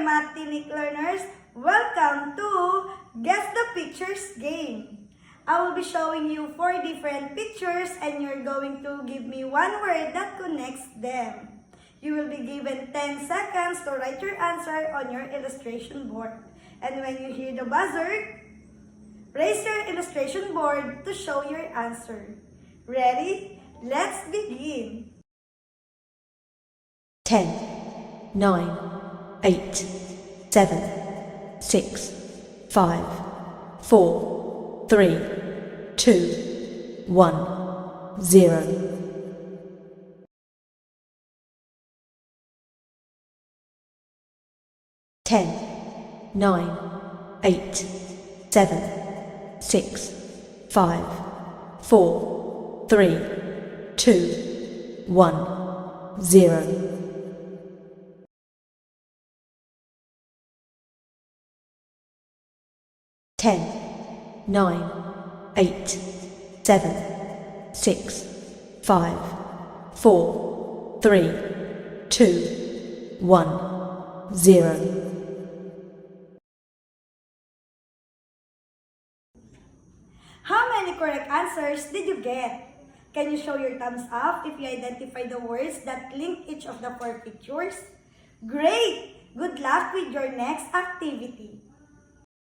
Matinic learners, welcome to Guess the Pictures game. I will be showing you 4 different pictures and you're going to give me one word that connects them. You will be given 10 seconds to write your answer on your illustration board. And when you hear the buzzer, raise your illustration board to show your answer. Ready? Let's begin. 10, 9, 8, 7, 6, 5, 4, 3, 2, 1, 0. 10, 9, 8, 7, 6, 5, 4, 3, 2, 1, 0. 10, 9, 8, 7, 6, 5, 4, 3, 2, 1, 0. How many correct answers did you get? Can you show your thumbs up if you identify the words that link each of the 4 pictures? Great! Good luck with your next activity.